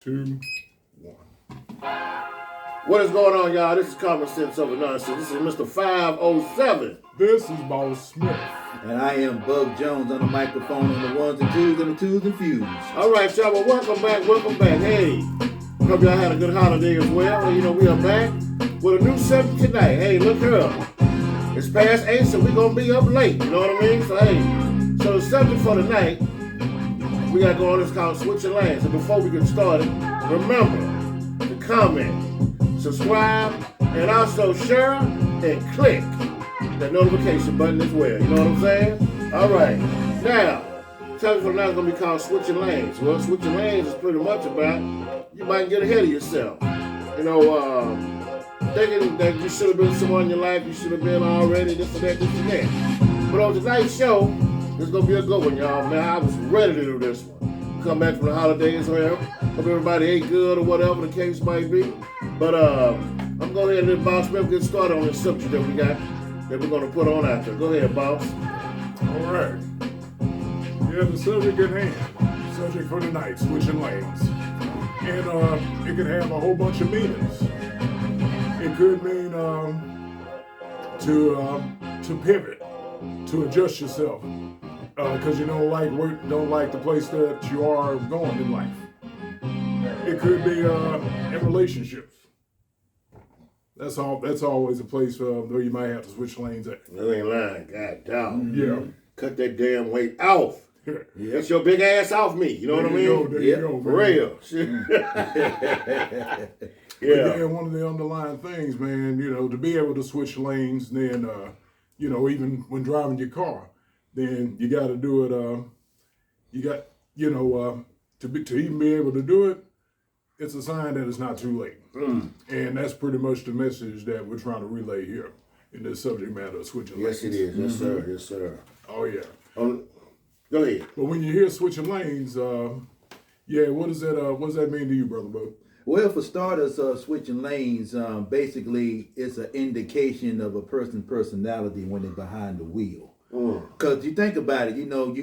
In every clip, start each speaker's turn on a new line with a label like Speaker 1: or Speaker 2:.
Speaker 1: Two, one.
Speaker 2: What is going on, y'all? This is Common Sense Over Nonsense. This is Mr. 507.
Speaker 1: This is Boss Smith.
Speaker 3: And I am Bug Jones on the microphone on the ones and twos and fews.
Speaker 2: All right, y'all. Well, welcome back. Hey, hope y'all had a good holiday as well. You know, we are back with a new subject tonight. Hey, look here. It's past 8, so we're going to be up late. You know what I mean? So, hey, so the subject for tonight, we got to go on this called Switching Lanes. And before we get started, remember to comment, subscribe, and also share and click that notification button as well. You know what I'm saying? All right. Now, subject for tonight is going to be called Switching Lanes. Well, switching lanes is pretty much about you might get ahead of yourself. You know, thinking that you should have been someone in your life, you should have been already, this and that. But on tonight's show, it's going to be a good one, y'all. Man, I was ready to do this one. Come back from the holidays, whatever. Hope everybody ate good or whatever the case might be. But I'm going to let Boss Smith get started on this subject that we got, that we're going to put on out there. Go ahead, Boss.
Speaker 1: All right. Yeah, the subject at hand. Subject for tonight, switching lanes. And it can have a whole bunch of meanings. It could mean to pivot, to adjust yourself. Because you don't like the place that you are going in life. It could be in relationships. That's always a place where you might have to switch lanes at.
Speaker 2: You ain't lying, god damn.
Speaker 1: Yeah.
Speaker 2: Cut that damn weight off. Get your big ass off me. You know what I mean?
Speaker 1: There you go,
Speaker 2: For real.
Speaker 1: Yeah, one of the underlying things, man, you know, to be able to switch lanes, then, you know, even when driving your car, then you got to do it. To even be able to do it, it's a sign that it's not too late. And that's pretty much the message that we're trying to relay here in this subject matter of switching lanes.
Speaker 2: Yes, it is. Yes, sir. Yes, sir.
Speaker 1: Oh, yeah.
Speaker 2: Go ahead.
Speaker 1: But when you hear switching lanes, what does that mean to you, Brother Bo?
Speaker 3: Well, for starters, switching lanes basically is an indication of a person's personality when they're behind the wheel. Because you think about it, you know,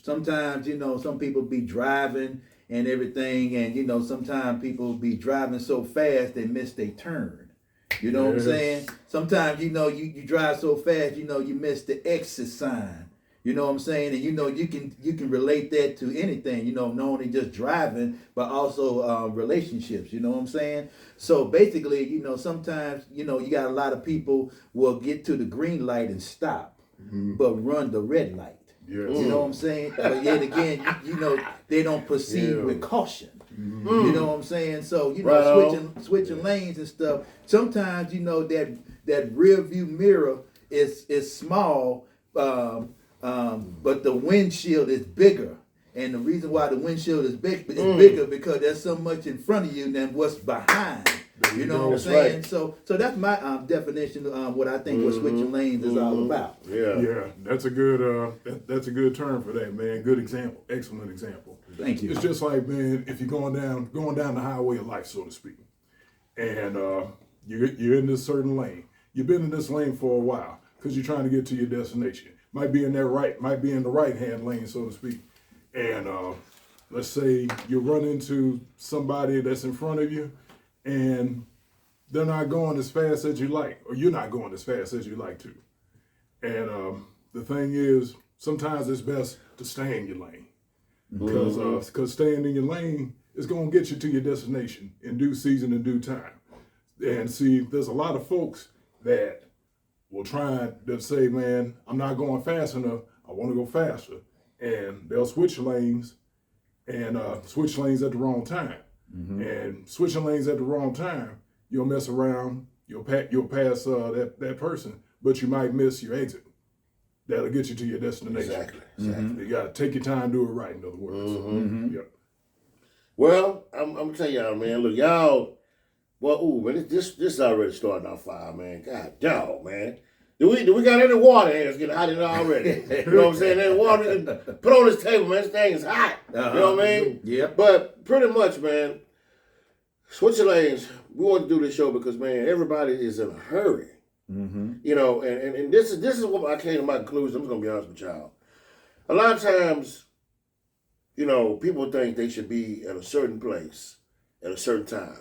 Speaker 3: sometimes, some people be driving and everything, and, sometimes people be driving so fast they miss their turn. You know what I'm saying? Sometimes, you drive so fast, you miss the exit sign. You know what I'm saying? And you can relate that to anything, not only just driving, but also relationships, you know what I'm saying? So basically, sometimes, you got a lot of people will get to the green light and stop, but run the red light.
Speaker 1: Yes.
Speaker 3: You know what I'm saying? But yet again, they don't proceed with caution. You know what I'm saying? So, switching lanes and stuff. Sometimes, that rear view mirror is small, but the windshield is bigger. And the reason why the windshield is bigger because there's so much in front of you than what's behind. You know what I'm saying? Right. So that's my definition of what I think what switching lanes is all about.
Speaker 1: Yeah, that's a good term for that, man. Good example, excellent example.
Speaker 3: Thank you.
Speaker 1: It's just like, man, if you're going down the highway of life, so to speak, and you're in this certain lane. You've been in this lane for a while because you're trying to get to your destination. Might be in the right hand lane, so to speak, and let's say you run into somebody that's in front of you. And they're not going as fast as you like, or you're not going as fast as you like to. And the thing is, sometimes it's best to stay in your lane. Because staying in your lane is going to get you to your destination in due season and due time. And see, there's a lot of folks that will try to say, man, I'm not going fast enough. I want to go faster. And they'll switch lanes and switch lanes at the wrong time. And switching lanes at the wrong time, you'll mess around, you'll pass that person, but you might miss your exit. That'll get you to your destination.
Speaker 2: Exactly.
Speaker 1: You got to take your time, do it right, in other words. Yep.
Speaker 2: Well, I'm going to tell y'all, man, look, y'all, man, this already starting off fire, man. God dog, man. Do we got any water here? It's getting hot in there already. You know what I'm saying? Any water, put on this table, man. This thing is hot. You know what I mean?
Speaker 3: Yeah.
Speaker 2: But pretty much, man, switching lanes, we want to do this show because, man, everybody is in a hurry. You know, and this is what I came to my conclusion. I'm just going to be honest with y'all. A lot of times, people think they should be at a certain place at a certain time.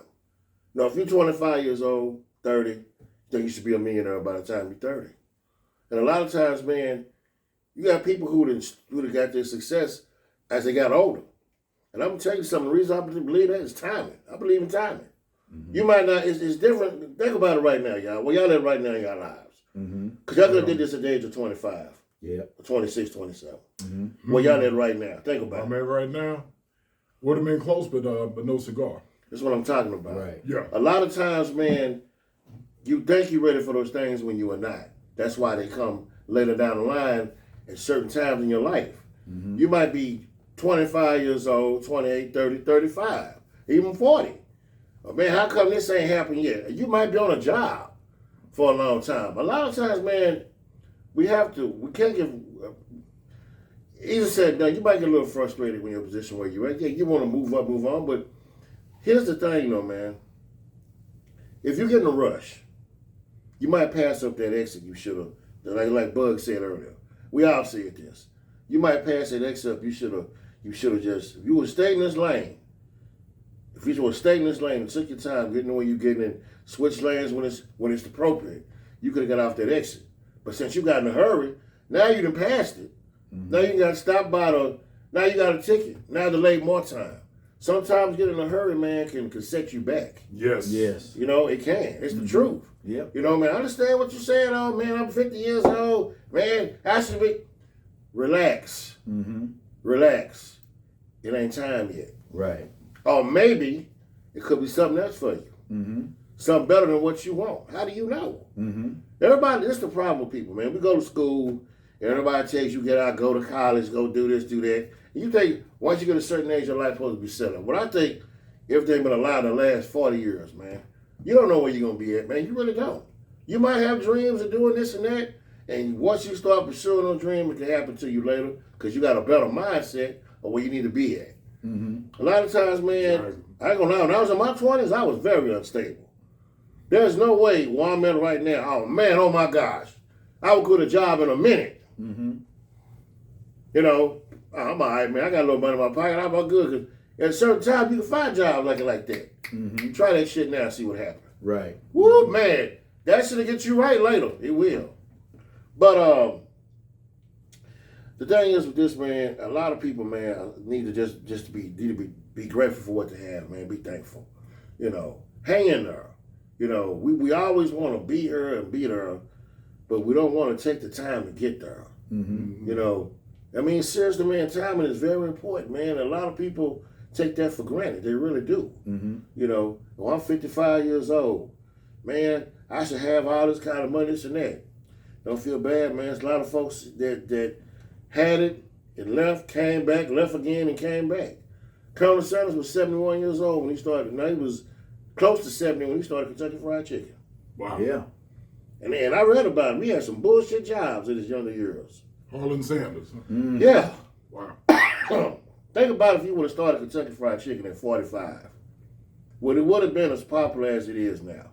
Speaker 2: Now, if you're 25 years old, 30, you think you should be a millionaire by the time you're 30. And a lot of times, man, you got people who got their success as they got older. And I'm going to tell you something. The reason I believe that is timing. I believe in timing. Mm-hmm. You might not, it's different. Think about it right now, y'all. Where y'all at right now in your lives. Because y'all could have did this at the age of 25.
Speaker 3: Yeah.
Speaker 2: 26, 27. Where y'all at right now. Think about
Speaker 1: I'm
Speaker 2: it.
Speaker 1: at right now. Would have been close, but no cigar.
Speaker 2: That's what I'm talking about.
Speaker 3: Right.
Speaker 1: Yeah.
Speaker 2: A lot of times, man, you think you're ready for those things when you are not. That's why they come later down the line at certain times in your life. Mm-hmm. You might be 25 years old, 28, 30, 35, even 40. But man, how come this ain't happened yet? You might be on a job for a long time. A lot of times, man, we can't give, easier said done. You might get a little frustrated when you're in a position where you're at. Yeah, you want to move up, move on, but here's the thing, though, man. If you get in a rush, you might pass up that exit you should have, like Bug said earlier. We all said this. You might pass that exit up. You should have just, if you would stay in this lane, if you would stay in this lane and took your time getting where you're getting in, switch lanes when it's appropriate, you could have got off that exit. But since you got in a hurry, now you done passed it. Mm-hmm. Now you got to stop by now you got a ticket. Now delayed more time. Sometimes getting in a hurry, man, can set you back.
Speaker 1: Yes.
Speaker 3: Yes.
Speaker 2: You know, it can. It's the truth.
Speaker 3: Yep.
Speaker 2: You know, man, I understand what you're saying. Oh, man, I'm 50 years old. Man, I should be. Relax.
Speaker 3: Mm-hmm.
Speaker 2: Relax. It ain't time yet.
Speaker 3: Right.
Speaker 2: Or maybe it could be something else for you.
Speaker 3: Mm-hmm.
Speaker 2: Something better than what you want. How do you know?
Speaker 3: Mm-hmm.
Speaker 2: Everybody, this is the problem with people, man. We go to school, and everybody tells you, get out, go to college, go do this, do that. And you think, once you get a certain age, your life supposed to be set up. What I think, if they've been alive the last 40 years, man, you don't know where you're going to be at, man. You really don't. You might have dreams of doing this and that, and once you start pursuing those dreams, it can happen to you later because you got a better mindset of where you need to be at. Mm-hmm. A lot of times, man, I ain't gonna lie, when I was in my 20s, I was very unstable. There's no way where I'm at right now, oh man, oh my gosh, I would quit a job in a minute. Mm-hmm. You know, I'm all right, man. I got a little money in my pocket. I'm all good. Because at a certain time, you can find jobs like that. Mm-hmm. Try that shit now and see what happens.
Speaker 3: Right.
Speaker 2: Woo, man. That should get you right later. It will. But the thing is with this, man, a lot of people, man, need to just be grateful for what they have, man. Be thankful. You know, hang in there. You know, we always want to beat her and beat her, but we don't want to take the time to get there. Mm-hmm. You know, I mean, seriously, man, timing is very important, man. A lot of people take that for granted. They really do. Mm-hmm. You know, well, I'm 55 years old. Man, I should have all this kind of money, this and that. Don't feel bad, man. There's a lot of folks that had it and left, came back, left again, and came back. Colonel Sanders was 71 years old when he started. Now he was close to 70 when he started Kentucky Fried Chicken.
Speaker 1: Wow.
Speaker 3: Yeah.
Speaker 2: And I read about him. He had some bullshit jobs in his younger years.
Speaker 1: Harlan Sanders.
Speaker 3: Mm.
Speaker 2: Yeah.
Speaker 1: Wow.
Speaker 2: Think about if you would have started Kentucky Fried Chicken at 45. Well, it would have been as popular as it is now.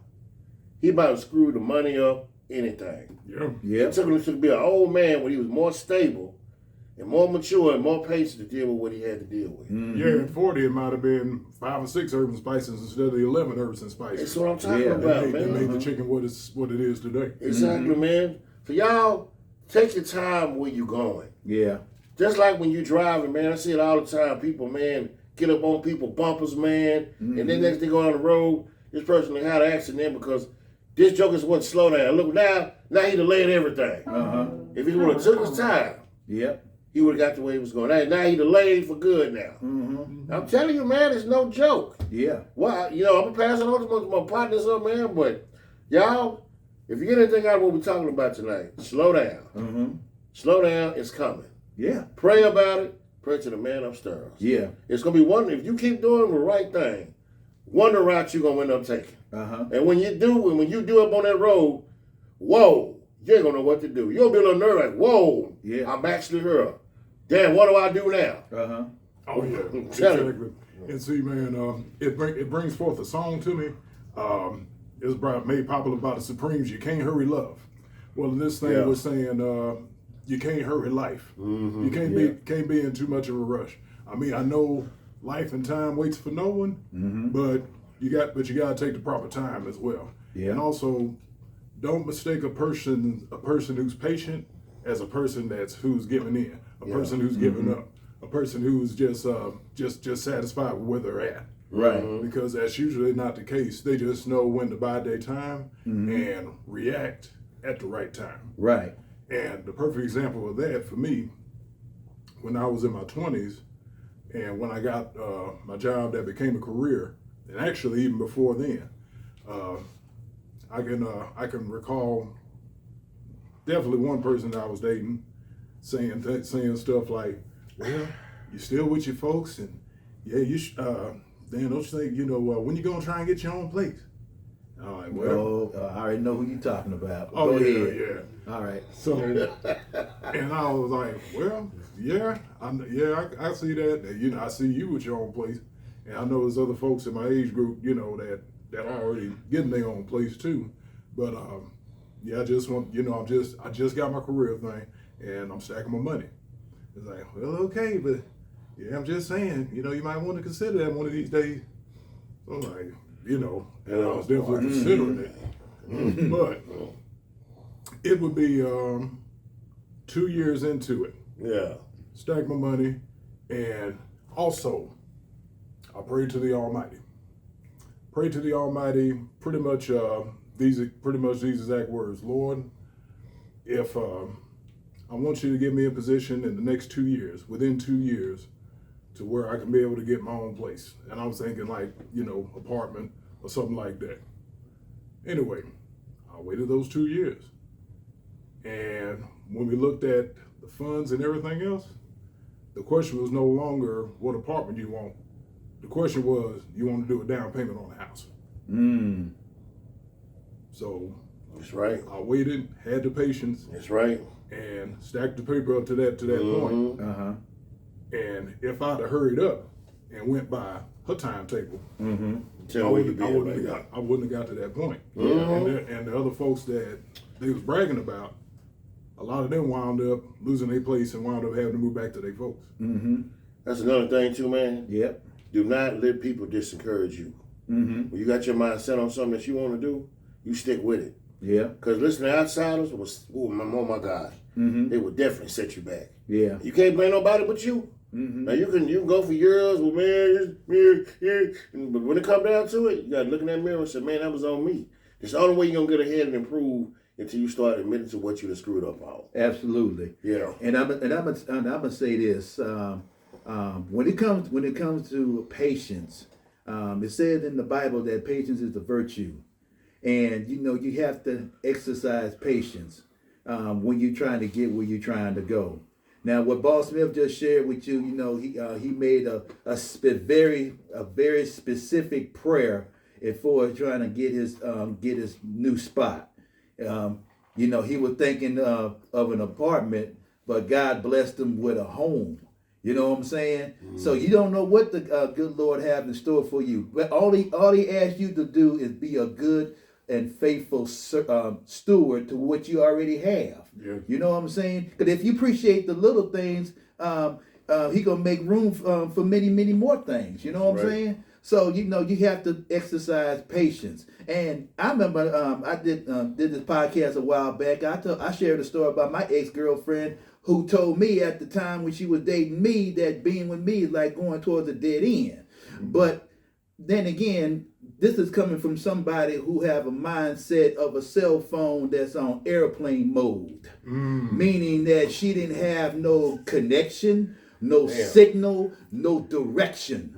Speaker 2: He might have screwed the money up, anything.
Speaker 1: Yeah.
Speaker 3: Yeah.
Speaker 2: It took him to be an old man when he was more stable and more mature and more patient to deal with what he had to deal with.
Speaker 3: Mm-hmm.
Speaker 1: Yeah, at 40, it might have been 5 or 6 herbs and spices instead of the 11 herbs and spices.
Speaker 2: That's what I'm talking
Speaker 3: Yeah,
Speaker 2: about,
Speaker 1: They
Speaker 2: man.
Speaker 1: made the chicken what it is today.
Speaker 2: Exactly, man. So y'all, take your time where you're going.
Speaker 3: Yeah.
Speaker 2: Just like when you're driving, man, I see it all the time. People, man, get up on people bumpers, man, and then next they go on the road, this person had an accident because this joker's wouldn't slow down. Look, now he delayed everything.
Speaker 3: Uh-huh.
Speaker 2: If he would have took his time,
Speaker 3: Yep.
Speaker 2: he would have got the way he was going. Now he delayed for good now.
Speaker 3: Mm-hmm.
Speaker 2: I'm telling you, man, it's no joke.
Speaker 3: Yeah.
Speaker 2: Well, you know, I'm going to pass it on to my partners up, man, but y'all, if you get anything out of what we're talking about tonight, slow down.
Speaker 3: Mm-hmm.
Speaker 2: Slow down, it's coming.
Speaker 3: Yeah.
Speaker 2: Pray about it. Pray to the man upstairs.
Speaker 3: Yeah.
Speaker 2: It's going to be one, if you keep doing the right thing, one the route you're going to end up taking.
Speaker 3: Uh-huh.
Speaker 2: And when you do up on that road, whoa, you ain't going to know what to do. You'll be a little nervous, like, whoa,
Speaker 3: Yeah.
Speaker 2: I'm actually here. Damn, what do I do now?
Speaker 3: Uh-huh.
Speaker 1: Oh, yeah.
Speaker 2: Tell me.
Speaker 1: Exactly. And see, man, it brings forth a song to me. It's made popular by the Supremes, You Can't Hurry Love. Well, in this thing, we're saying you can't hurry life. You can't be in too much of a rush. I mean, I know life and time waits for no one, but you got to take the proper time as well.
Speaker 3: Yeah.
Speaker 1: And also, don't mistake a person who's patient as a person who's giving in, a person who's giving up, a person who's just satisfied with where they're at.
Speaker 3: Right.
Speaker 1: Because that's usually not the case. They just know when to bide their time and react at the right time.
Speaker 3: Right.
Speaker 1: And the perfect example of that for me, when I was in my 20s, and when I got my job that became a career, and actually even before then, I can recall definitely one person that I was dating saying stuff like, "Well, you still with your folks, and yeah, you Dan, don't you think when you gonna try and get your own place?" And I'm like, "Well,
Speaker 3: I already know who you're talking about.
Speaker 1: oh
Speaker 3: Go
Speaker 1: yeah,
Speaker 3: ahead.
Speaker 1: yeah."
Speaker 3: All right.
Speaker 1: So, and I was like, "Well, yeah, I see that. I see you with your own place, and I know there's other folks in my age group, that are already getting their own place too. But I just want, I just got my career thing, and I'm stacking my money." It's like, well, okay, but yeah, I'm just saying, you might want to consider that one of these days. So I'm like, and I was definitely considering it, but it would be 2 years into it.
Speaker 2: Yeah.
Speaker 1: Stack my money, and also I prayed to the Almighty. Pray to the Almighty, pretty much these exact words. Lord, if I want you to give me a position in the next 2 years, within 2 years, to where I can be able to get my own place. And I was thinking like, apartment or something like that. Anyway, I waited those 2 years. And when we looked at the funds and everything else, the question was no longer what apartment you want. The question was, you want to do a down payment on the house. So
Speaker 2: That's right.
Speaker 1: I waited, had the patience,
Speaker 2: That's right.
Speaker 1: and stacked the paper up to that point.
Speaker 3: Uh-huh.
Speaker 1: And if I'd have hurried up and went by her timetable,
Speaker 2: Tell
Speaker 1: I
Speaker 2: where you
Speaker 1: wouldn't
Speaker 2: been.
Speaker 1: have got to that point. And the other folks that they was bragging about, a lot of them wound up losing their place and wound up having to move back to their folks.
Speaker 2: That's another thing too, man.
Speaker 3: Yep.
Speaker 2: Do not let people discourage you. When you got your mind set on something that you want to do, you stick with it.
Speaker 3: Yeah.
Speaker 2: Because listening to outsiders oh my God, they would definitely set you back.
Speaker 3: Yeah.
Speaker 2: You can't blame nobody but you. Now you can go for years, well man, but when it come down to it, you got to look in that mirror and say, man, that was on me. It's the only way you're gonna get ahead and improve until you start admitting to what you done screwed up on.
Speaker 3: Absolutely.
Speaker 2: Yeah.
Speaker 3: And I'm gonna say this. When it comes to patience, it says in the Bible that patience is a virtue, and you have to exercise patience when you're trying to get where you're trying to go. Now, what Boss Smith just shared with you, he made a very specific prayer for trying to get his new spot. He was thinking of an apartment, but God blessed him with a home. You know what I'm saying? So you don't know what the good Lord have in store for you. But all he asks you to do is be a good and faithful steward to what you already have.
Speaker 1: Yeah.
Speaker 3: You know what I'm saying? Because if you appreciate the little things, he gonna make room for many, many more things. You know what I'm saying? So you have to exercise patience. And I remember I did this podcast a while back. I shared a story about my ex-girlfriend who told me at the time when she was dating me that being with me is like going towards a dead end. But then again, this is coming from somebody who have a mindset of a cell phone that's on airplane mode, meaning that she didn't have no connection, no signal, no direction.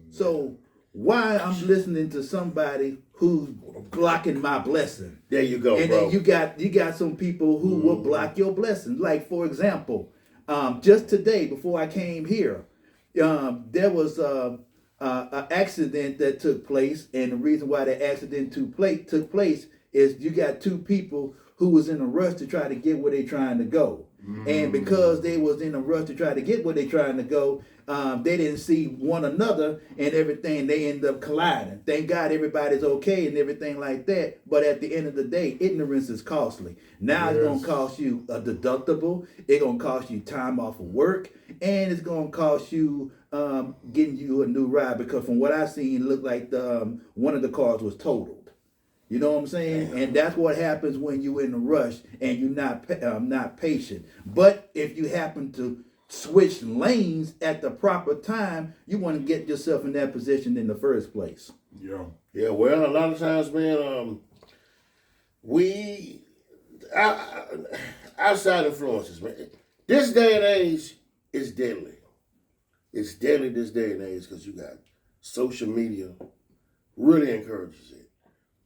Speaker 3: So why I'm listening to somebody who's blocking my blessing?
Speaker 2: There you go,
Speaker 3: and
Speaker 2: bro.
Speaker 3: then you got some people who will block your blessing. Like for example, just today before I came here, there was an accident that took place, and the reason why that accident took place is you got two people who was in a rush to try to get where they trying to go. And because they was in a rush to try to get where they trying to go, they didn't see one another and everything. They end up colliding. Thank God everybody's okay and everything like that. But at the end of the day, ignorance is costly. Now it's going to cost you a deductible. It's going to cost you time off of work. And it's going to cost you getting you a new ride because from what I seen, it looked like one of the cars was totaled. You know what I'm saying? And that's what happens when you're in a rush and you're not patient. But if you happen to switch lanes at the proper time, you want to get yourself in that position in the first place.
Speaker 1: Yeah.
Speaker 2: Yeah, well, a lot of times, man, outside influences, man. This day and age is deadly. It's deadly this day and age because you got social media really encourages it.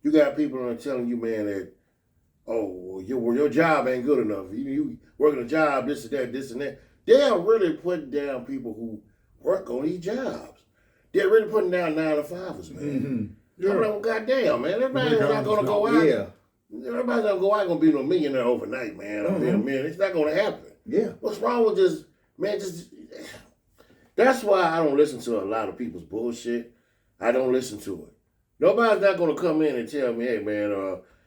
Speaker 2: You got people that are telling you, man, that, oh, your job ain't good enough. You working a job, this and that, this and that. They are really putting down people who work on these jobs. They're really putting down 9-to-5ers, man.
Speaker 3: Mm-hmm.
Speaker 1: Yeah.
Speaker 2: I'm like, goddamn, man, everybody's not gonna go out.
Speaker 3: Yeah.
Speaker 2: Everybody's not gonna be no millionaire overnight, man. I'm being a millionaire. It's not gonna happen.
Speaker 3: Yeah.
Speaker 2: What's wrong with this, man? That's why I don't listen to a lot of people's bullshit. I don't listen to it. Nobody's not gonna come in and tell me, hey, man,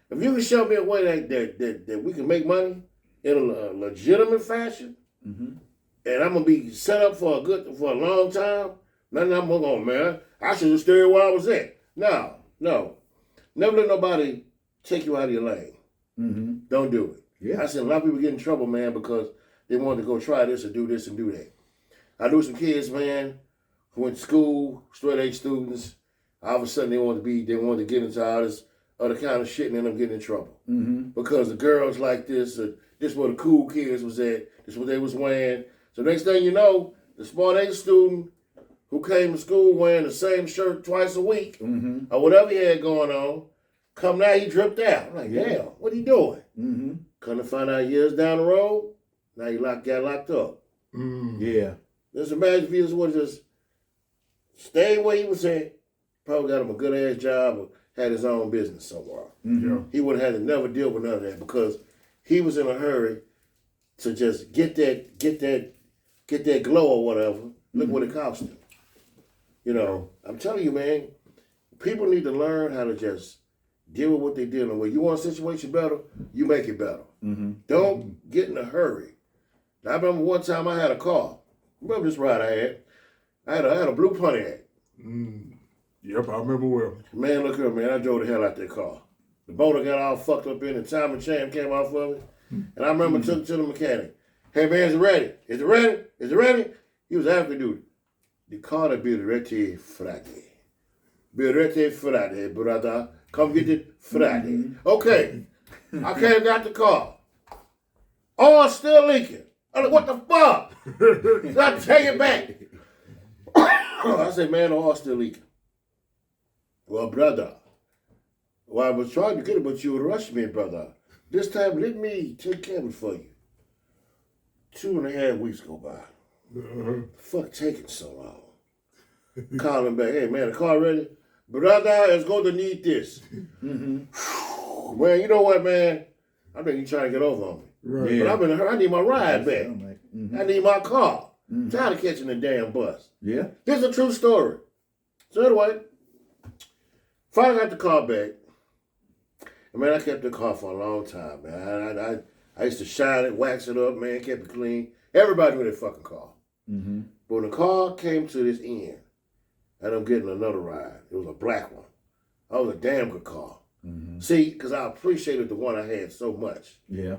Speaker 2: if you can show me a way that we can make money in a legitimate fashion, and I'm gonna be set up for a long time, nothing I'm going, man. I should have stayed where I was at. No. Never let nobody take you out of your lane.
Speaker 3: Mm-hmm.
Speaker 2: Don't do it.
Speaker 3: Yeah.
Speaker 2: I seen a lot of people get in trouble, man, because they wanted to go try this and do that. I knew some kids, man, who went to school, straight A students. All of a sudden they wanted to get into all this other kind of shit and end up getting in trouble.
Speaker 3: Mm-hmm.
Speaker 2: Because the girls like this, this where the cool kids was at, this what they was wearing. So next thing you know, the smart A student who came to school wearing the same shirt twice a week, or whatever he had going on, come now he dripped out. I'm like, damn, what he doing?
Speaker 3: Mm-hmm.
Speaker 2: Come to find out years down the road, now he got locked up.
Speaker 3: Yeah.
Speaker 2: Just imagine if he just would have just stayed where he was at, probably got him a good ass job or had his own business somewhere.
Speaker 1: Yeah.
Speaker 2: He would have had to never deal with none of that because he was in a hurry to just get that glow or whatever. Look what it cost him. You know, I'm telling you, man, people need to learn how to just deal with what they're dealing with. You want a situation better, you make it better. Don't get in a hurry. I remember one time I had a car. Remember this ride I had? I had a blue Pontiac.
Speaker 1: Yep, I remember well.
Speaker 2: Man, look here, man. I drove the hell out that car. The motor got all fucked up in it. Time and chain came off of it. And I remember took it to the mechanic. Hey, man, is it ready? Is it ready? Is it ready? He was after duty. The car to be ready Friday. Be ready Friday, brother. Come get it Friday. Okay. I came out the car. Oh, still leaking. I'm like, what the fuck? So I take it back. I said, man, the oil's still leaking. Well, brother, well, I was trying to get it, but you rushed me, brother. This time, let me take care of it for you. 2.5 weeks go by. Fuck taking so long? Call him back. Hey, man, the car ready? Brother is going to need this. Man, you know what, man? I think you're trying to get over on me.
Speaker 1: Right.
Speaker 3: Yeah.
Speaker 2: But I'm in a hurry. I need my ride back.
Speaker 3: I'm like,
Speaker 2: I need my car. I'm tired of catching the damn bus.
Speaker 3: yeah.
Speaker 2: This is a true story. So anyway, finally got the car back. And man, I kept the car for a long time, man. I used to shine it, wax it up, man, kept it clean. Everybody with that fucking car. But when the car came to this end, and I'm getting another ride, it was a black one. That was a damn good car. See, because I appreciated the one I had so much.
Speaker 3: Yeah.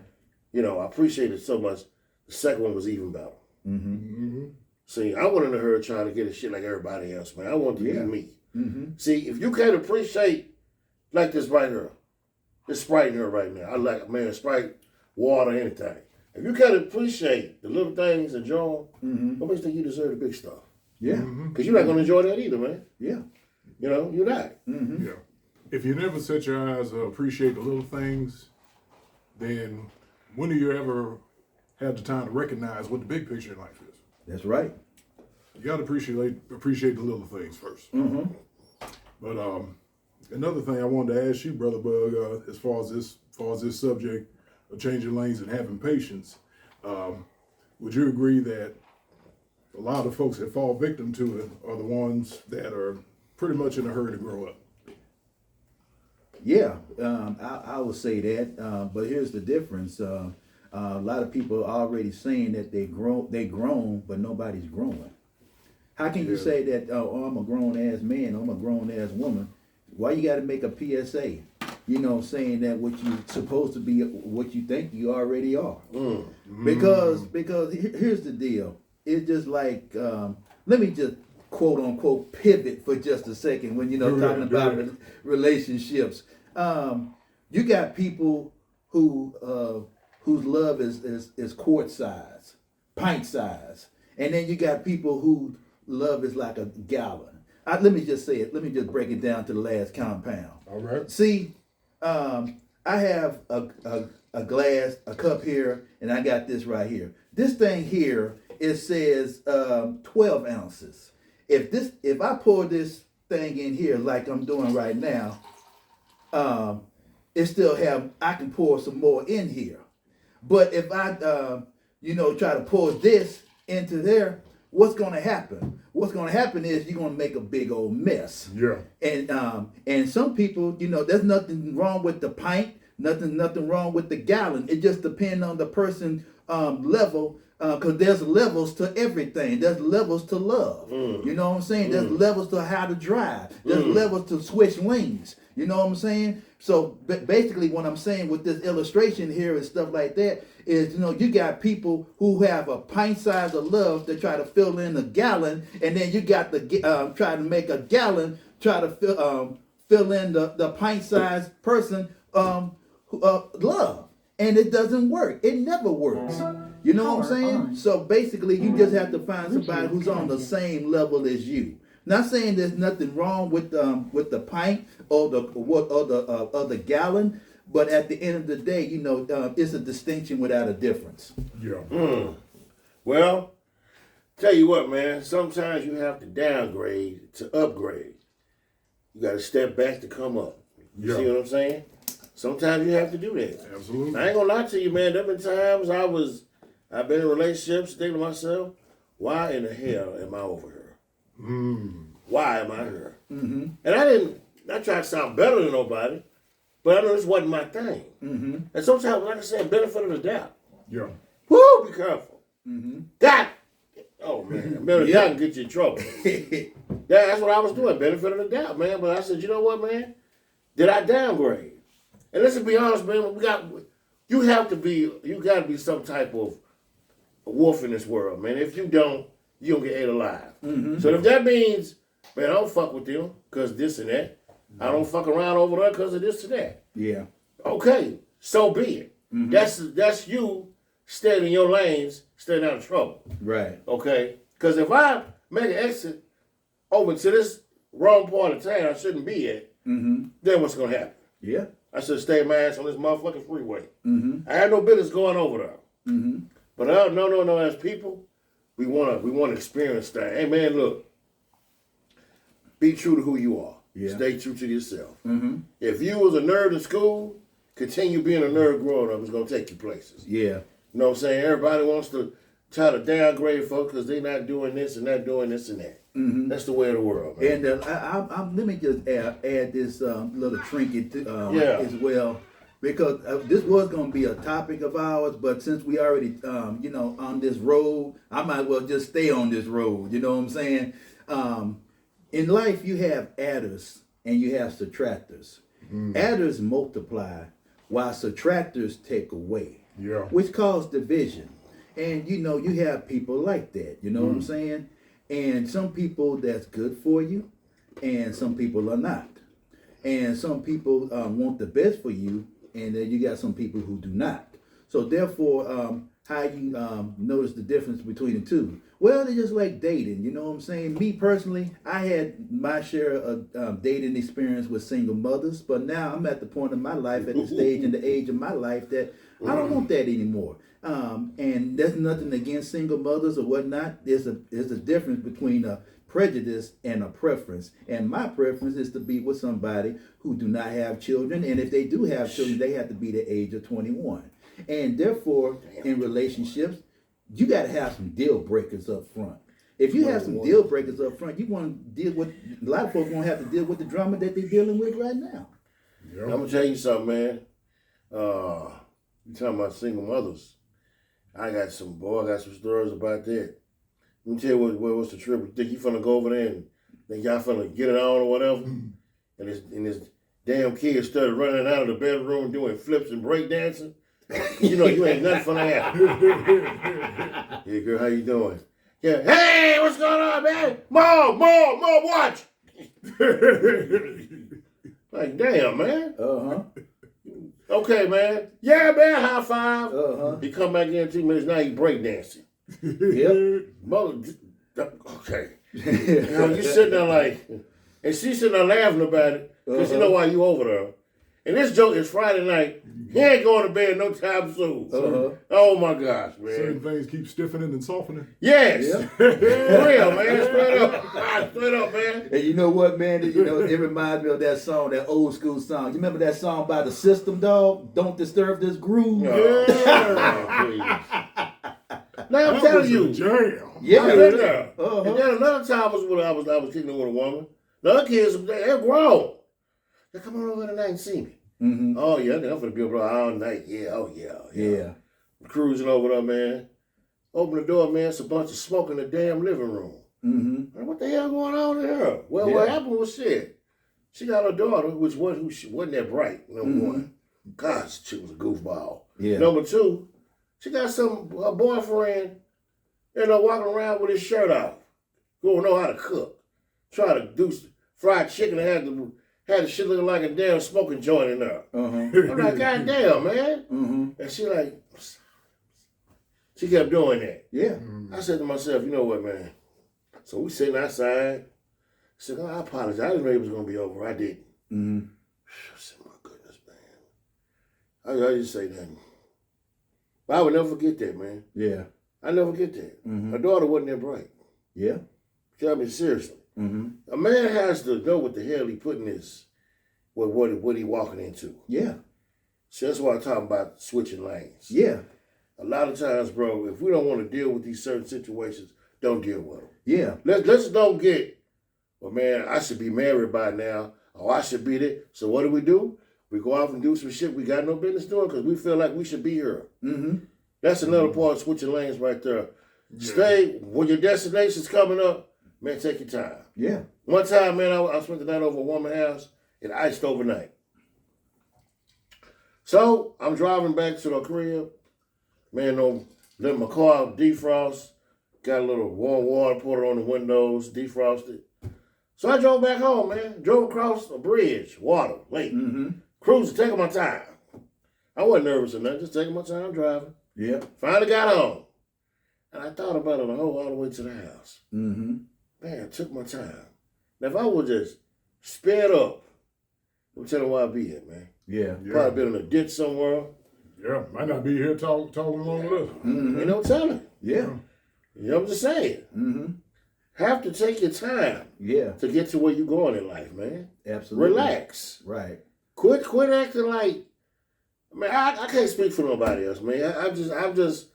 Speaker 2: You know, I appreciated it so much. The second one was even better. See, I wasn't in a hurry trying to get a shit like everybody else, man. I wanted to be me. See, if you can't appreciate like this right here, this Sprite in here right now. I like, man, Sprite, water, anything. If you can't appreciate the little things, enjoy them, what makes you think you deserve the big stuff?
Speaker 3: Yeah.
Speaker 2: Because you're not going to enjoy that either, man.
Speaker 3: Yeah.
Speaker 2: You know, you're not.
Speaker 1: Yeah. If you never set your eyes to appreciate the little things, then when do you ever have the time to recognize what the big picture in life is?
Speaker 3: That's right.
Speaker 1: You got to appreciate the little things first. But another thing I wanted to ask you, Brother Bug, as far as this subject of changing lanes and having patience, would you agree that a lot of folks that fall victim to it are the ones that are pretty much in a hurry to grow up?
Speaker 3: Yeah, I would say that. But here's the difference. A lot of people are already saying that they grown, but nobody's growing. How can you say that, oh, I'm a grown ass man, I'm a grown ass woman? Why you got to make a PSA? You know, saying that what you supposed to be, what you think you already are. Because here's the deal. It's just like, let me just quote unquote pivot for just a second when talking about relationships. You got people who whose love is quart size, pint size, and then you got people who love is like a gallon. Let me just say it. Let me just break it down to the last compound.
Speaker 1: All right.
Speaker 3: See, I have a glass, a cup here, and I got this right here. This thing here, it says 12 ounces. If I pour this thing in here like I'm doing right now, it still I can pour some more in here. But if I, try to pour this into there, what's going to happen? What's going to happen is you're going to make a big old mess.
Speaker 1: Yeah.
Speaker 3: And some people, there's nothing wrong with the pint, nothing wrong with the gallon. It just depends on the person level, because there's levels to everything. There's levels to love. You know what I'm saying? There's levels to how to drive. There's levels to switch lanes. You know what I'm saying? So basically what I'm saying with this illustration here and stuff like that is, you got people who have a pint size of love to try to fill in a gallon, and then you got the try to make a gallon try to fill in the pint size person love, and it doesn't work. It never works. You know what I'm saying? So basically, you just have to find somebody who's on the same level as you. Not saying there's nothing wrong with the pint or the gallon, but at the end of the day, it's a distinction without a difference.
Speaker 1: Yeah.
Speaker 2: Well, tell you what, man. Sometimes you have to downgrade to upgrade. You got to step back to come up. You see what I'm saying? Sometimes you have to do that.
Speaker 1: Absolutely.
Speaker 2: I ain't gonna lie to you, man. There been times I've been in relationships thinking to myself, why in the hell am I over here? Why am I here? And I tried to sound better than nobody, but I know this wasn't my thing. And sometimes, like I said, benefit of the doubt.
Speaker 1: Yeah.
Speaker 2: Woo, be careful. That, oh man, benefit of the doubt can get you in trouble. That's what I was doing, benefit of the doubt, man. But I said, you know what, man? Did I downgrade? And let's be honest, man. You got to be some type of wolf in this world, man. If you don't get ate alive. So if that means, man, I don't fuck with them because this and that. I don't fuck around over there because of this and that.
Speaker 3: Yeah.
Speaker 2: Okay, so be it. That's you staying in your lanes, staying out of trouble.
Speaker 3: Right.
Speaker 2: Okay? Because if I make an exit over to this wrong part of town I shouldn't be at, then what's going to happen?
Speaker 3: Yeah.
Speaker 2: I should stay my ass on this motherfucking freeway. I had no business going over there. But no, as people, we want to experience that. Hey, man, look. Be true to who you are.
Speaker 3: Yeah.
Speaker 2: Stay true to yourself. If you was a nerd in school, continue being a nerd growing up. It's going to take you places.
Speaker 3: Yeah.
Speaker 2: You know what I'm saying? Everybody wants to try to downgrade folks because they're not doing this and not doing this and that. That's the way of the world, man.
Speaker 3: And let me just add this little trinket as well, because this was going to be a topic of ours, but since we already, on this road, I might as well just stay on this road. You know what I'm saying? In life, you have adders and you have subtractors. Adders multiply while subtractors take away, which cause division. And, you have people like that. You know what I'm saying? And some people that's good for you, and some people are not. And some people want the best for you, and then you got some people who do not. So therefore, how you notice the difference between the two? Well, they're just like dating. You know what I'm saying? Me personally, I had my share of dating experience with single mothers, but now I'm at the point in my life, at the stage and the age of my life, that I don't want that anymore. And there's nothing against single mothers or whatnot. There's a difference between a prejudice and a preference. And my preference is to be with somebody who do not have children. And if they do have children, they have to be the age of 21. And therefore, in relationships, you got to have some deal breakers up front. If you have some deal breakers up front, you want to deal with, a lot of folks won't have to deal with the drama that they're dealing with right now.
Speaker 2: I'm going to tell you something, man. You talking about single mothers. I got some stories about that. Let me tell you what's the trip. You think you finna go over there and think y'all finna get it on or whatever? And this damn kid started running out of the bedroom doing flips and breakdancing. You know you ain't nothing finna happen. Yeah, girl, how you doing? Yeah, hey, what's going on, man? Mom, watch. Like, damn, man. Okay, man. Yeah, man, high five. He come back in 2 minutes, now he breakdancing.
Speaker 3: Yep.
Speaker 2: Mother, okay. You know, you sitting there like, and she's sitting there laughing about it, because you know why you over there. And this joke is Friday night. He ain't going to bed no time soon. Oh my gosh, man.
Speaker 1: Certain things keep stiffening and softening.
Speaker 2: Yes.
Speaker 3: Yep.
Speaker 2: For real, man. Straight up. Straight up, man.
Speaker 3: And you know what, man? You know, it reminds me of that song, that old school song. You remember that song by The System, dog? Don't Disturb This Groove?
Speaker 2: Yeah. Now I'm telling you.
Speaker 1: Jam.
Speaker 3: Yeah.
Speaker 2: I been there. And then another time was when I was kicking it with a woman. The other kids, they're grown. They come on over tonight and see me. Oh yeah, I'm gonna be over all night. Yeah, oh yeah. Cruising over there, man. Open the door, man. It's a bunch of smoke in the damn living room. What the hell going on in here? Well, what happened was shit. She got a daughter, which wasn't that bright. Number one, gosh, she was a goofball.
Speaker 3: Yeah.
Speaker 2: Number two, she got her boyfriend, walking around with his shirt off. Don't know how to cook. Try to do fried chicken and had the shit looking like a damn smoking joint in there. I'm like, God damn, man. And she kept doing that.
Speaker 3: Yeah.
Speaker 2: I said to myself, you know what, man? So we sitting outside. I said, I apologize. I didn't know it was going to be over. I didn't. I said, my goodness, man. I just say that. But I would never forget that, man.
Speaker 3: Yeah.
Speaker 2: I never forget that. Her daughter wasn't that bright.
Speaker 3: Yeah.
Speaker 2: Tell me seriously. A man has to know what the hell he putting this, what he walking into.
Speaker 3: Yeah.
Speaker 2: So that's why I'm talking about switching lanes.
Speaker 3: Yeah.
Speaker 2: A lot of times, bro, if we don't want to deal with these certain situations, don't deal with them.
Speaker 3: Yeah.
Speaker 2: Let's don't get, well, man, I should be married by now, or I should be there. So what do? We go off and do some shit we got no business doing because we feel like we should be here. That's another part of switching lanes right there. Yeah. Stay, when your destination's coming up, man, take your time.
Speaker 3: Yeah.
Speaker 2: One time, man, I spent the night over a woman's house. It iced overnight. So I'm driving back to the crib. Man, let my car defrost. Got a little warm water, poured it on the windows, defrosted. So I drove back home, man. Drove across a bridge, water, lake. Cruising, taking my time. I wasn't nervous or nothing, just taking my time driving.
Speaker 3: Yeah.
Speaker 2: Finally got home. And I thought about it all the way to the house. Man, I took my time. Now, if I would just sped up, I'm telling you where I'd be at, man.
Speaker 3: Yeah.
Speaker 2: Probably been in a ditch somewhere.
Speaker 1: Yeah, might not be here talking along with us.
Speaker 2: Ain't no telling.
Speaker 3: Yeah.
Speaker 2: You know what I'm just saying? Have to take your time.
Speaker 3: Yeah.
Speaker 2: To get to where you're going in life, man.
Speaker 3: Absolutely.
Speaker 2: Relax.
Speaker 3: Right.
Speaker 2: Quit acting like, man, I can't speak for nobody else, man. I've just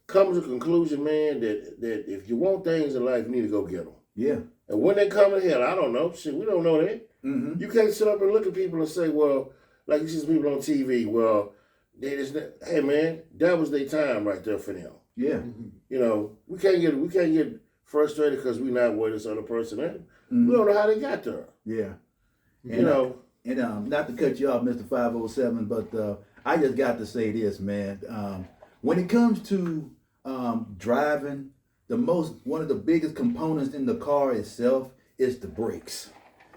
Speaker 2: come to the conclusion, man, that if you want things in life, you need to go get them.
Speaker 3: Yeah.
Speaker 2: And when they come in here, I don't know. Shit, we don't know that. You can't sit up and look at people and say, well, like you see some people on TV, well, hey, man, that was their time right there for them.
Speaker 3: Yeah.
Speaker 2: You know, we can't get frustrated because we're not where this other person is. We don't know how they got there.
Speaker 3: Yeah.
Speaker 2: You know.
Speaker 3: And not to cut you off, Mr. 507, but I just got to say this, man. When it comes to driving, one of the biggest components in the car itself is the brakes.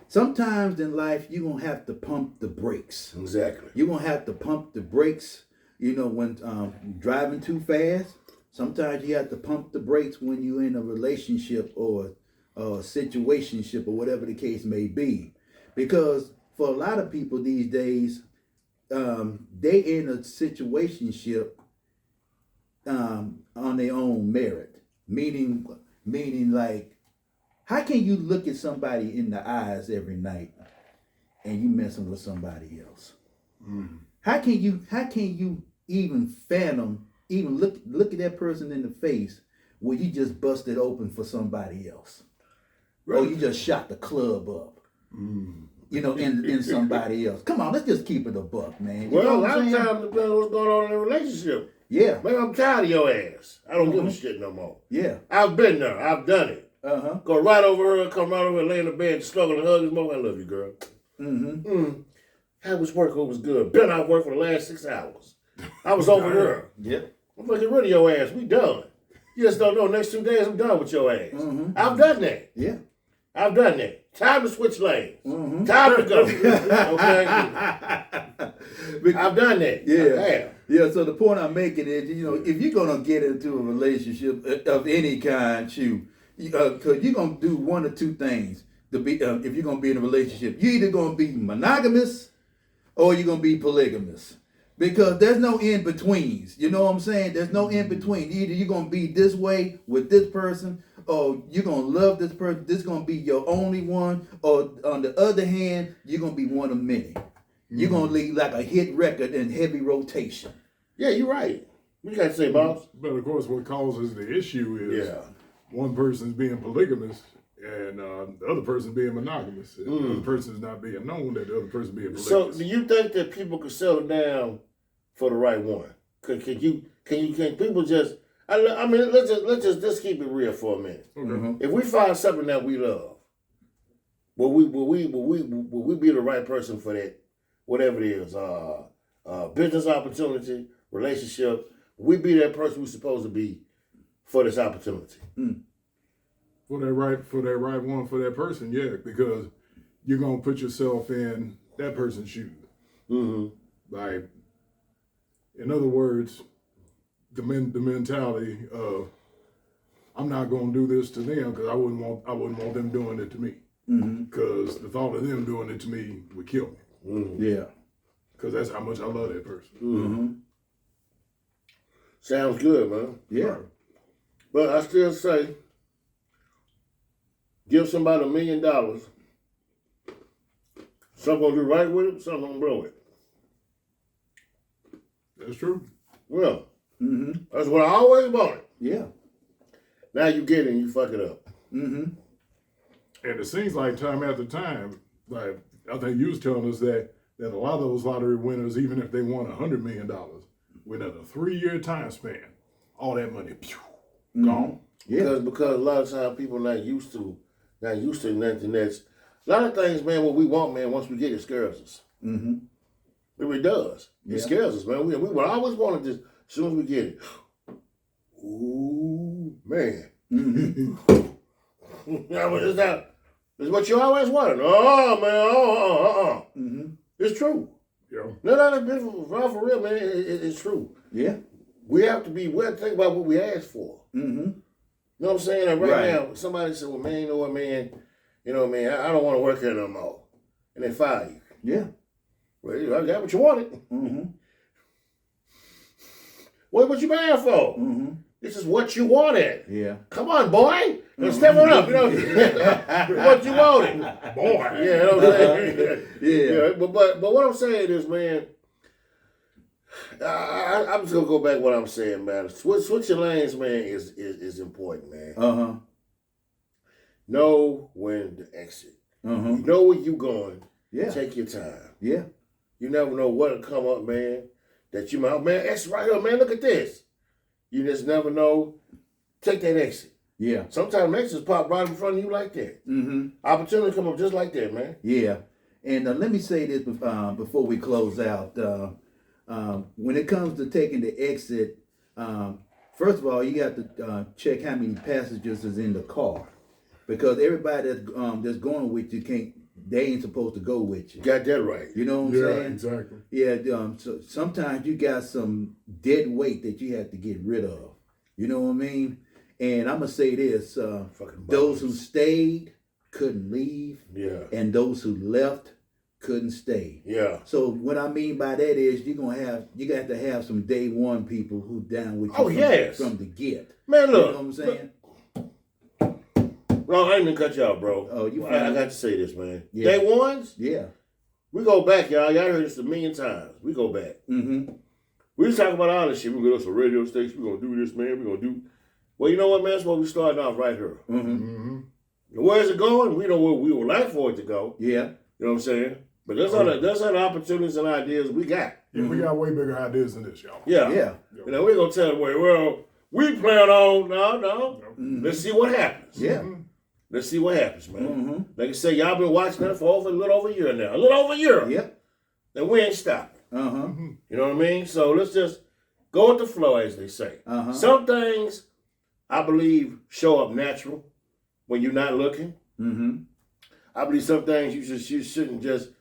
Speaker 3: Sometimes in life, you're going to have to pump the brakes.
Speaker 2: Exactly.
Speaker 3: You're going to have to pump the brakes, when driving too fast. Sometimes you have to pump the brakes when you're in a relationship or a situationship or whatever the case may be. Because for a lot of people these days, they in a situationship on their own merit. Meaning like, how can you look at somebody in the eyes every night and you messing with somebody else? How can you even fathom, even look at that person in the face where you just busted open for somebody else? Right. Or you just shot the club up. In somebody else. Come on, let's just keep it a buck, man.
Speaker 2: Well, a lot of times depends on what's going on in a relationship.
Speaker 3: Yeah.
Speaker 2: Man, I'm tired of your ass. I don't give a shit no more.
Speaker 3: Yeah.
Speaker 2: I've been there. I've done it.
Speaker 3: Uh-huh.
Speaker 2: Go right over her, come right over and lay in the bed, struggle and hug his mom. I love you, girl.
Speaker 3: Mm-hmm.
Speaker 2: How was work? It was good. Been out work for the last 6 hours. I was over here.
Speaker 3: Yep.
Speaker 2: I'm gonna get rid of your ass. We done. You just don't know. Next 2 days, I'm done with your ass.
Speaker 3: Mm-hmm.
Speaker 2: I've done that.
Speaker 3: Yeah.
Speaker 2: I've done that. Time to switch lanes.
Speaker 3: Mm-hmm.
Speaker 2: Time to go. Okay. I've done that.
Speaker 3: Yeah.
Speaker 2: I have.
Speaker 3: Yeah, so the point I'm making is, if you're going to get into a relationship of any kind, because you're going to do one or two things to be, if you're going to be in a relationship. You're either going to be monogamous or you're going to be polygamous. Because there's no in-betweens. You know what I'm saying? There's no in-between. Either you're going to be this way with this person, or you're going to love this person. This is going to be your only one. Or on the other hand, you're going to be one of many. You're going to leave like a hit record in heavy rotation.
Speaker 2: Yeah, you're right. What you got to say, boss?
Speaker 1: But of course, what causes the issue is one person's being polygamous and the other person being monogamous. And the other person's not being known that the other person being polygamous.
Speaker 2: So, do you think that people could settle down for the right one? Can people just? I mean, let's just keep it real for a minute.
Speaker 1: Okay.
Speaker 3: Mm-hmm.
Speaker 2: If we find something that we love, will we be the right person for that? Whatever it is, business opportunity, relationship, we be that person we're supposed to be for this opportunity.
Speaker 1: For that right one for that person, yeah, because you're gonna put yourself in that person's shoes.
Speaker 2: Mm-hmm.
Speaker 1: Like, in other words, the mentality of I'm not gonna do this to them because I wouldn't want them doing it to me. Because the thought of them doing it to me would kill me.
Speaker 3: Yeah.
Speaker 1: Because that's how much I love that person.
Speaker 3: Mm-hmm.
Speaker 2: Sounds good, man.
Speaker 3: Yeah.
Speaker 2: But I still say, give somebody $1 million. Some gonna do right with it, some gonna blow it.
Speaker 1: That's true.
Speaker 2: Well,
Speaker 3: Mm-hmm.
Speaker 2: that's what I always wanted.
Speaker 3: Yeah.
Speaker 2: Now you get it and you fuck it up.
Speaker 3: Mm-hmm.
Speaker 1: And it seems like time after time, like I think you was telling us that a lot of those lottery winners, even if they won $100 million, within a 3-year time span, all that money, gone.
Speaker 3: Yeah.
Speaker 2: Because a lot of times people not used to nothing that's a lot of things, man, what we want, man, once we get it scares us.
Speaker 3: Mm-hmm.
Speaker 2: It really does. It scares us, man. We always wanted this as soon as we get it. Ooh, man.
Speaker 3: Mm-hmm.
Speaker 2: It's what you always wanted. Oh, man.
Speaker 3: Mm-hmm.
Speaker 2: It's true.
Speaker 1: Yeah.
Speaker 2: No, for real, man. It's true.
Speaker 3: Yeah.
Speaker 2: We have to think about what we asked for.
Speaker 3: Mm-hmm.
Speaker 2: You know what I'm saying? And
Speaker 3: Right.
Speaker 2: now, somebody said, well, man, you know what, man? I don't want to work here no more. And they fire you.
Speaker 3: Yeah.
Speaker 2: Well, I got what you wanted.
Speaker 3: Mm-hmm.
Speaker 2: What you mad for?
Speaker 3: Mm-hmm.
Speaker 2: This is what you wanted.
Speaker 3: Yeah.
Speaker 2: Come on, boy. Now step it up. What you wanted.
Speaker 1: Boy.
Speaker 2: Yeah, you know what I'm saying?
Speaker 3: Yeah.
Speaker 2: But what I'm saying is, man, I'm just gonna go back to what I'm saying, man. Switching lanes, man, is important, man.
Speaker 3: Uh-huh.
Speaker 2: Know when to exit.
Speaker 3: Uh-huh.
Speaker 2: You know where you going.
Speaker 3: Yeah.
Speaker 2: Take your time.
Speaker 3: Yeah.
Speaker 2: You never know what'll come up, man. That you might, man, exit right here, man. Look at this. You just never know. Take that exit.
Speaker 3: Yeah.
Speaker 2: Sometimes exits pop right in front of you like that.
Speaker 3: Mm-hmm.
Speaker 2: Opportunity come up just like that, man.
Speaker 3: Yeah. And let me say this before we close out. When it comes to taking the exit, first of all, you got to check how many passengers is in the car, because everybody that's going with you they ain't supposed to go with you.
Speaker 2: Got that right.
Speaker 3: You know what I'm
Speaker 1: Yeah,
Speaker 3: saying?
Speaker 1: exactly.
Speaker 3: Yeah. So sometimes you got some dead weight that you have to get rid of. You know what I mean? And I'm gonna say this: those who stayed couldn't leave,
Speaker 2: Yeah.
Speaker 3: and those who left couldn't stay.
Speaker 2: Yeah.
Speaker 3: So what I mean by that is you got to have some day one people who down with you from the get.
Speaker 2: Man, look.
Speaker 3: You know what I'm saying?
Speaker 2: No, I ain't gonna cut you out, bro.
Speaker 3: Oh, you
Speaker 2: I
Speaker 3: fine.
Speaker 2: got to say this, man.
Speaker 3: Yeah.
Speaker 2: Day ones,
Speaker 3: Yeah.
Speaker 2: we go back, y'all. Y'all heard this a million times. We go back.
Speaker 3: Mm-hmm.
Speaker 2: We just talk about all this shit. We go to some radio station. We're gonna do this, man. We're gonna do. Well, you know what, man? That's why we starting off right here.
Speaker 3: Mm-hmm.
Speaker 1: Mm-hmm.
Speaker 2: And where's it going? We know where we would like for it to go.
Speaker 3: Yeah.
Speaker 2: You know what I'm saying? But there's other opportunities and ideas we got.
Speaker 1: Yeah, we got way bigger ideas than this, y'all.
Speaker 2: Yeah.
Speaker 3: Yeah.
Speaker 2: You know, we're going to tell them, well, we plan on, no. Let's see what happens.
Speaker 3: Yeah.
Speaker 2: Let's see what happens, man. Like I say, y'all been watching that for a little over a year now. A little over a year.
Speaker 3: Yep.
Speaker 2: And we ain't stopping.
Speaker 3: Uh-huh.
Speaker 2: You know what I mean? So let's just go with the flow, as they say.
Speaker 3: Uh-huh.
Speaker 2: Some things, I believe, show up natural when you're not looking.
Speaker 3: Mm-hmm.
Speaker 2: I believe some things you shouldn't just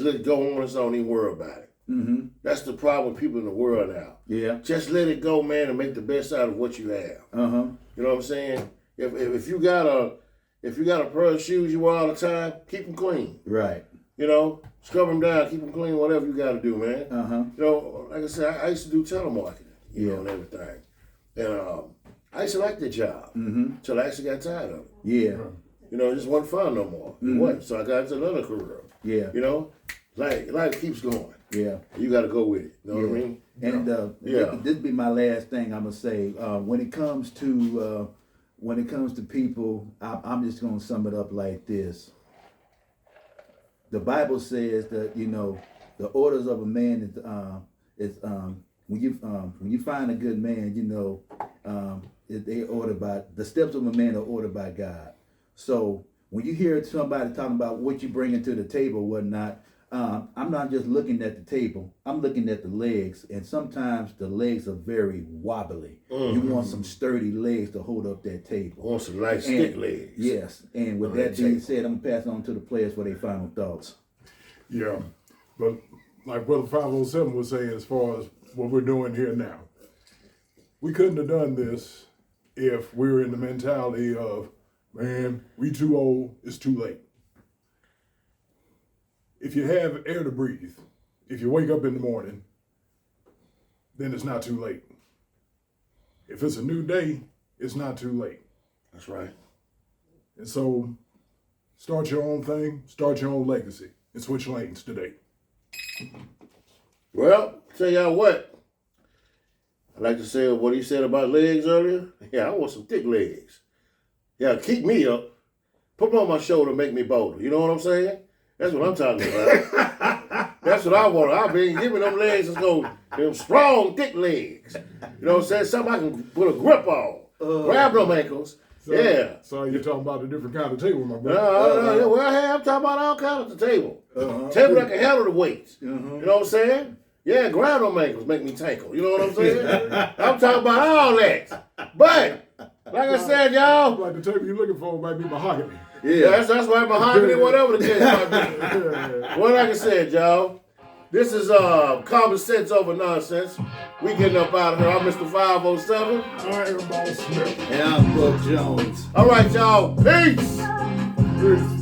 Speaker 2: let it go on its own, even worry about it.
Speaker 3: Mm-hmm.
Speaker 2: That's the problem with people in the world now.
Speaker 3: Yeah.
Speaker 2: Just let it go, man, and make the best out of what you have.
Speaker 3: Uh-huh.
Speaker 2: You know what I'm saying? If you got a pair of shoes you wear all the time, keep them clean.
Speaker 3: Right.
Speaker 2: You know, scrub them down, keep them clean, whatever you got to do, man.
Speaker 3: Uh-huh.
Speaker 2: You know, like I said, I used to do telemarketing, you
Speaker 3: Yeah.
Speaker 2: know, and everything. And I used to like the job until I actually got tired of it.
Speaker 3: Yeah.
Speaker 2: You know, it just wasn't fun no more. It wasn't. So I got into another career.
Speaker 3: Yeah.
Speaker 2: You know, life keeps going.
Speaker 3: Yeah.
Speaker 2: You got to go with it. You know what I mean?
Speaker 3: And
Speaker 2: Yeah.
Speaker 3: this be my last thing I'm gonna say. When it comes to people, I'm just gonna sum it up like this. The Bible says that the orders of a man is when you find a good man, they ordered by the steps of a man are ordered by God. So when you hear somebody talking about what you bring to the table, whatnot, I'm not just looking at the table. I'm looking at the legs, and sometimes the legs are very wobbly. You want some sturdy legs to hold up that table.
Speaker 2: Want some nice stick legs.
Speaker 3: Yes, and with that being said, I'm gonna pass it on to the players for their final thoughts.
Speaker 1: Yeah, but like Brother 507 was saying, as far as what we're doing here now, we couldn't have done this if we were in the mentality of, man, we too old, it's too late. If you have air to breathe, if you wake up in the morning, then it's not too late. If it's a new day, it's not too late.
Speaker 2: That's right.
Speaker 1: And so start your own thing, start your own legacy, and switch lanes today.
Speaker 2: Well, tell y'all what. I like to say what he said about legs earlier. Yeah, I want some thick legs. Yeah, keep me up. Put them on my shoulder, make me bolder. You know what I'm saying? That's what I'm talking about. That's what I want. I've been giving them legs. Let's go. Them strong, thick legs. You know what I'm saying? Something I can put a grip on. Grab them ankles.
Speaker 1: So,
Speaker 2: yeah.
Speaker 1: So you're talking about a different kind of table, my brother.
Speaker 2: Well, hey, I'm talking about all kinds of the table. Table that can handle the weights. You know what I'm saying? Yeah, grab them ankles, make me tankle. You know what I'm saying? I'm talking about all that. But, like I said, y'all.
Speaker 1: Like the table you're looking for might be mahogany.
Speaker 2: Yeah, that's right, mahogany, whatever the case might be. Well, like I said, y'all, this is Common Sense Over Nonsense. We getting up out of here. I'm Mr. 507.
Speaker 1: I am Boss Smith.
Speaker 3: And I'm Buck Jones.
Speaker 2: All right, y'all. Peace.
Speaker 1: Peace.